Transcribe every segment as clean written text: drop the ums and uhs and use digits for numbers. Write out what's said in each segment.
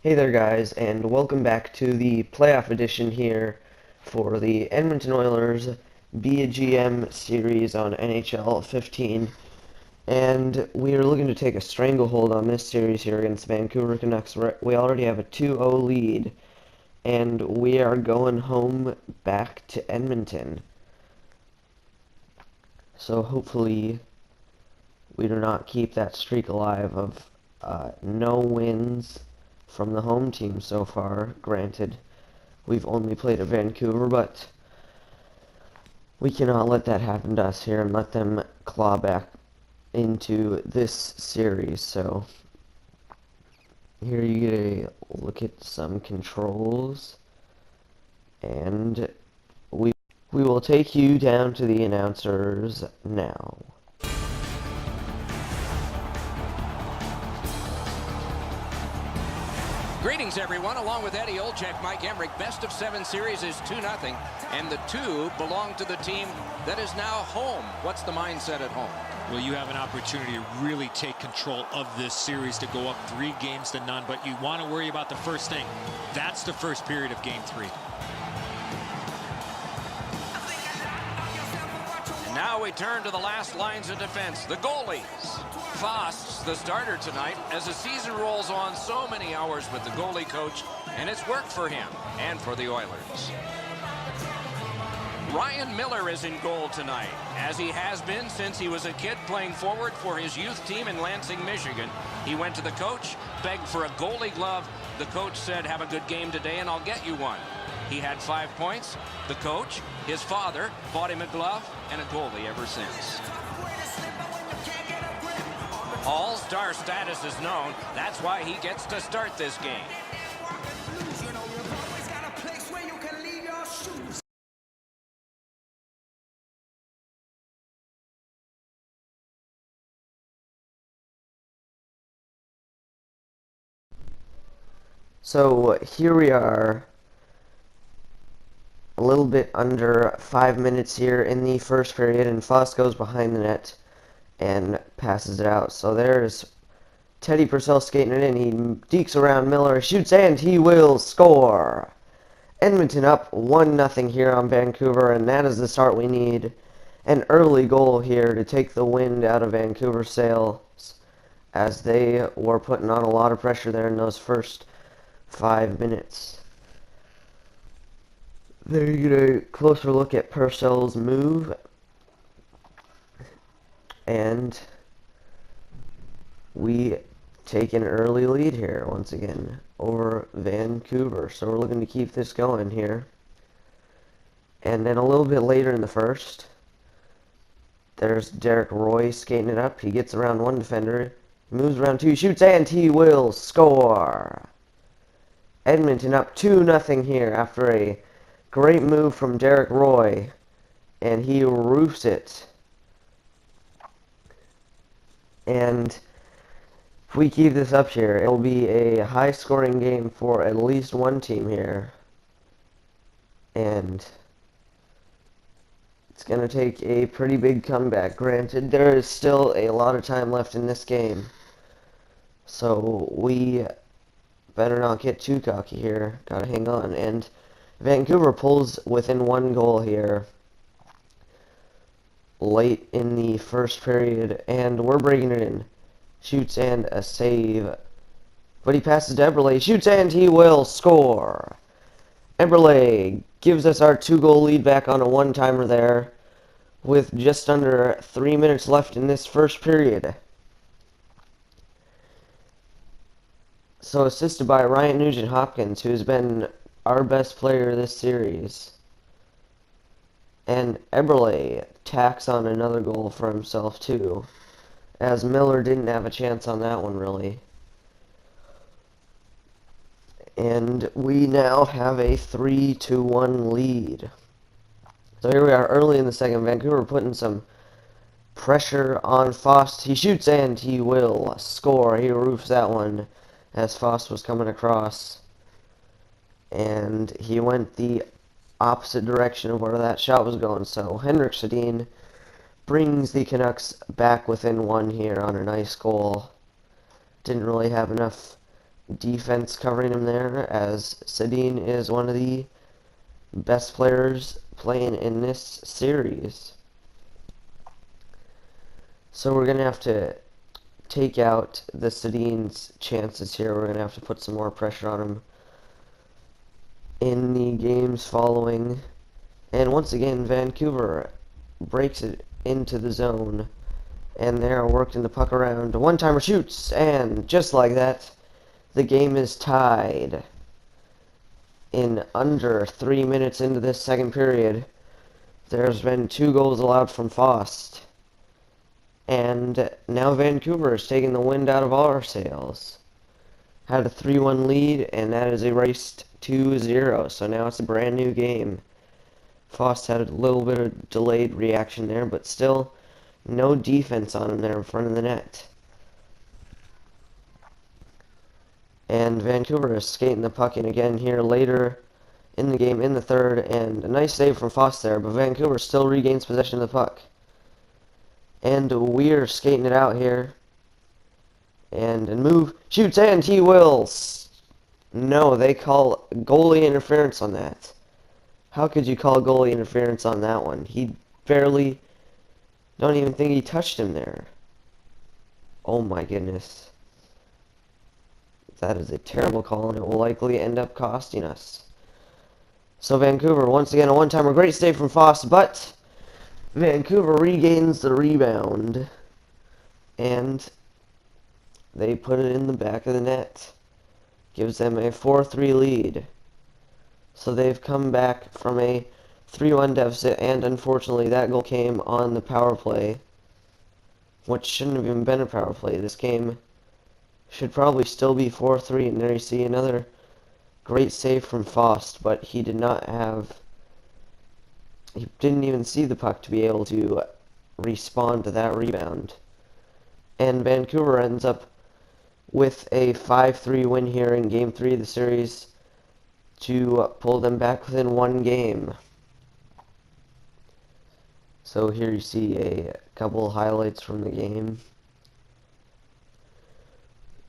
Hey there guys, and welcome back to the playoff edition here for the Edmonton Oilers Be a GM series on NHL 15. And we are looking to take a stranglehold on this series here against Vancouver Canucks. We already have a 2-0 lead, and we are going home back to Edmonton. So hopefully we do not keep that streak alive of no wins from the home team so far. Granted, we've only played at Vancouver, but we cannot let that happen to us here and let them claw back into this series. So here you get a look at some controls, and we will take you down to the announcers now. Greetings, everyone. Along with Eddie Olczyk, Mike Emmerich, best of 7 series is 2-0, and the 2 belong to the team that is now home. What's the mindset at home? Well, you have an opportunity to really take control of this series, to go up 3-0, but you want to worry about the first thing. That's the first period of Game 3. And now we turn to the last lines of defense, the goalies. Fost's the starter tonight. As the season rolls on, so many hours with the goalie coach, and it's worked for him and for the Oilers. Ryan Miller is in goal tonight, as he has been since he was a kid playing forward for his youth team in Lansing, Michigan. He went to the coach, begged for a goalie glove. The coach said, "Have a good game today and I'll get you one." He had 5 points. The coach, his father, bought him a glove and a goalie ever since. All-star status is known. That's why he gets to start this game. So here we are, a little bit under 5 minutes here in the first period, and Foss goes behind the net and passes it out. So there's Teddy Purcell skating it in. He dekes around Miller, shoots, and he will score. Edmonton up 1-0 here on Vancouver, and that is the start we need. An early goal here to take the wind out of Vancouver's sails, as they were putting on a lot of pressure there in those first 5 minutes. There you get a closer look at Purcell's move, and we take an early lead here once again over Vancouver. So we're looking to keep this going here. And then a little bit later in the first, there's Derek Roy skating it up. He gets around one defender, moves around 2, shoots, and he will score. Edmonton up 2-0 here after a great move from Derek Roy, and he roofs it. And if we keep this up here, it will be a high-scoring game for at least one team here. And it's going to take a pretty big comeback. Granted, there is still a lot of time left in this game, so we better not get too cocky here. Gotta hang on. And Vancouver pulls within 1 goal here late in the first period, and we're breaking it in. Shoots and a save, but he passes to Eberle, shoots, and he will score. Eberle gives us our 2-goal lead back on a one-timer there with just under 3 minutes left in this first period. So assisted by Ryan Nugent-Hopkins, who has been our best player this series. And Eberle tacks on another goal for himself too, as Miller didn't have a chance on that one really. And we now have a 3-1 lead. So here we are early in the second. Vancouver putting some pressure on Fost. He shoots and he will score. He roofs that one as Fost was coming across. And he went the opposite direction of where that shot was going. So Henrik Sedin brings the Canucks back within 1 here on a nice goal. Didn't really have enough defense covering him there, as Sedin is one of the best players playing in this series. So we're going to have to take out the Sedin's chances here. We're going to have to put some more pressure on him in the games following. And once again, Vancouver breaks it into the zone. And they're working the puck around. One-timer shoots, and just like that, the game is tied. In under 3 minutes into this second period, there's been 2 goals allowed from Fost. And now Vancouver is taking the wind out of our sails. Had a 3-1 lead, and that is erased 2-0. So now it's a brand new game. Fost had a little bit of delayed reaction there, but still no defense on him there in front of the net. And Vancouver is skating the puck in again here later in the game in the third, and a nice save from Fost there, but Vancouver still regains possession of the puck. And we're skating it out here. And move, shoots, and he will. No, they call goalie interference on that. How could you call goalie interference on that one? He barely, don't even think he touched him there. Oh my goodness. That is a terrible call, and it will likely end up costing us. So Vancouver, once again, a one-timer. Great save from Fost, but Vancouver regains the rebound. And they put it in the back of the net. Gives them a 4-3 lead. So they've come back from a 3-1 deficit, and unfortunately that goal came on the power play, which shouldn't have even been a power play. This game should probably still be 4-3, and there you see another great save from Fost, but he didn't even see the puck to be able to respond to that rebound. And Vancouver ends up with a 5-3 win here in Game 3 of the series to pull them back within 1 game. So here you see a couple highlights from the game.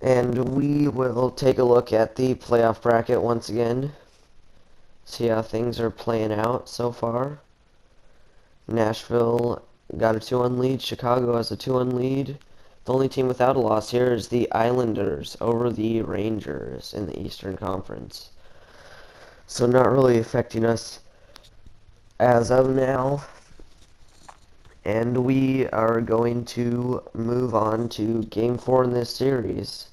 And we will take a look at the playoff bracket once again. See how things are playing out so far. Nashville got a 2-1 lead. Chicago has a 2-1 lead. The only team without a loss here is the Islanders over the Rangers in the Eastern Conference. So not really affecting us as of now. And we are going to move on to Game 4 in this series.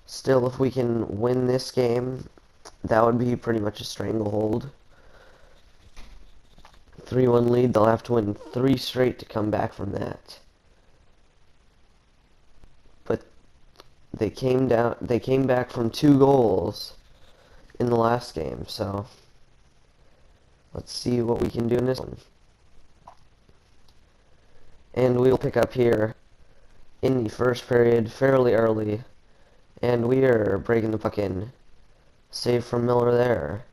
Still, if we can win this game, that would be pretty much a stranglehold. 3-1 lead, they'll have to win 3 straight to come back from that. But they came back from 2 goals in the last game, so let's see what we can do in this one. And we'll pick up here in the first period fairly early, and we are breaking the puck in. Save from Miller there,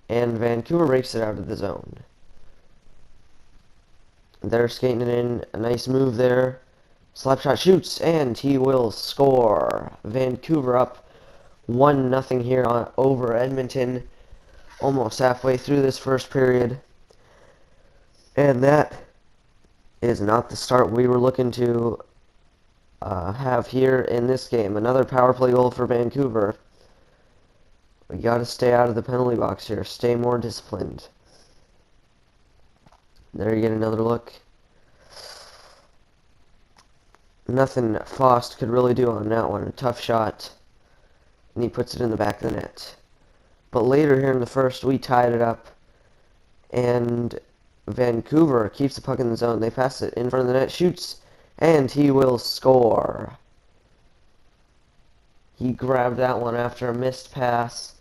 and Vancouver breaks it out of the zone. They're skating it in, a nice move there. Slapshot shoots, and he will score. Vancouver up 1-0 here over Edmonton, almost halfway through this first period. And that is not the start we were looking to have here in this game. Another power play goal for Vancouver. We got to stay out of the penalty box here. Stay more disciplined. There you get another look. Nothing Fost could really do on that one. A tough shot. And he puts it in the back of the net. But later here in the first, we tied it up. And Vancouver keeps the puck in the zone. They pass it in front of the net, shoots, and he will score. He grabbed that one after a missed pass,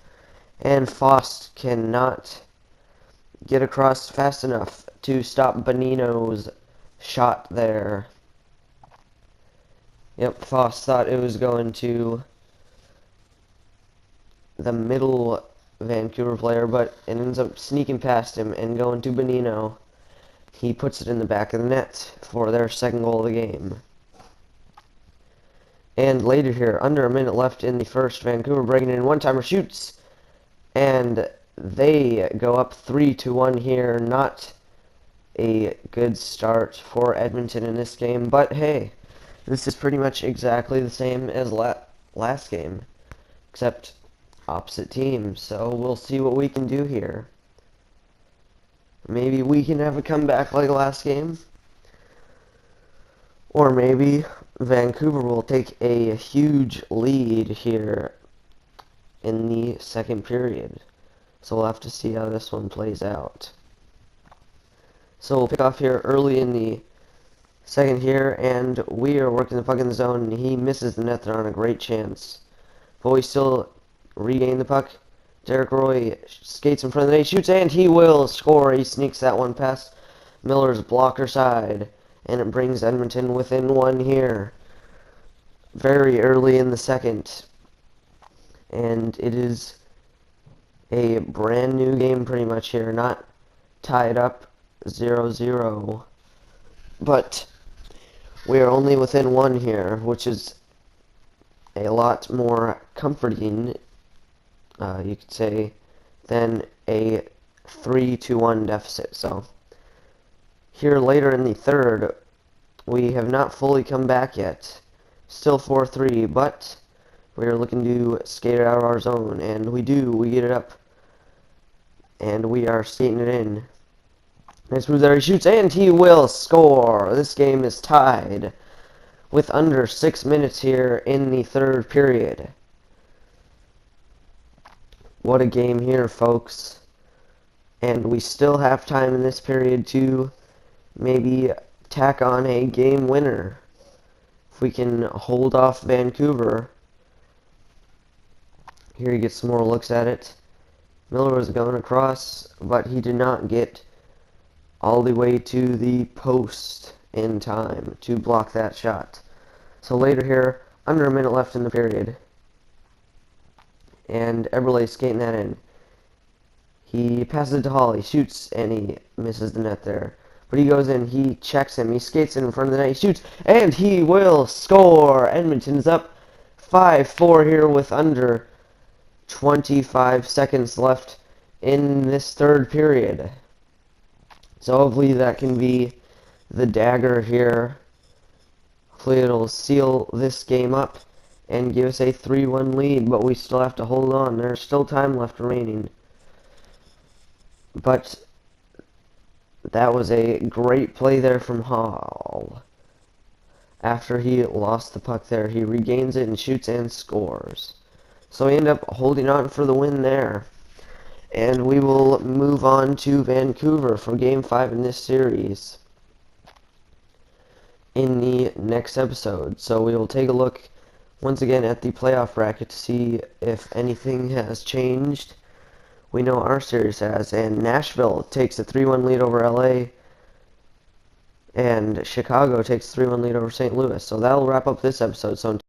and Fost cannot get across fast enough to stop Bonino's shot there. Yep, Fost thought it was going to the middle Vancouver player, but it ends up sneaking past him and going to Bonino. He puts it in the back of the net for their second goal of the game. And later here, under a minute left in the first, Vancouver breaking in, one-timer shoots, and they go up 3-1 here. Not a good start for Edmonton in this game, but hey, this is pretty much exactly the same as last game, except opposite teams, so we'll see what we can do here. Maybe we can have a comeback like last game, or maybe Vancouver will take a huge lead here in the second period. So we'll have to see how this one plays out. So we'll pick off here early in the second here, and we are working the puck in the zone, and he misses the net there on a great chance. But we still regain the puck. Derek Roy skates in front of the net, shoots, and he will score. He sneaks that one past Miller's blocker side, and it brings Edmonton within one here. Very early in the second. And it is a brand new game pretty much here, not tied up 0-0. But we are only within one here, which is a lot more comforting, you could say, than a 3-1 deficit. So here later in the third, we have not fully come back yet. Still 4-3, but we are looking to skate it out of our zone, and we do. We get it up, and we are skating it in. Nice move there. He shoots, and he will score. This game is tied with under 6 minutes here in the third period. What a game here, folks. And we still have time in this period to maybe tack on a game winner. If we can hold off Vancouver. Here he gets some more looks at it. Miller was going across, but he did not get all the way to the post in time to block that shot. So later here, under a minute left in the period, and Eberle skating that in. He passes it to Hall, he shoots, and he misses the net there. But he goes in, he checks him, he skates in front of the net, he shoots, and he will score! Edmonton's up 5-4 here with under 25 seconds left in this third period. So hopefully that can be the dagger here. Hopefully it'll seal this game up and give us a 3-1 lead, but we still have to hold on. There's still time left remaining. But that was a great play there from Hall. After he lost the puck there, he regains it and shoots and scores. So we end up holding on for the win there. And we will move on to Vancouver for Game 5 in this series in the next episode. So we will take a look once again at the playoff bracket to see if anything has changed. We know our series has, and Nashville takes a 3-1 lead over LA, and Chicago takes a 3-1 lead over St. Louis. So that'll wrap up this episode. So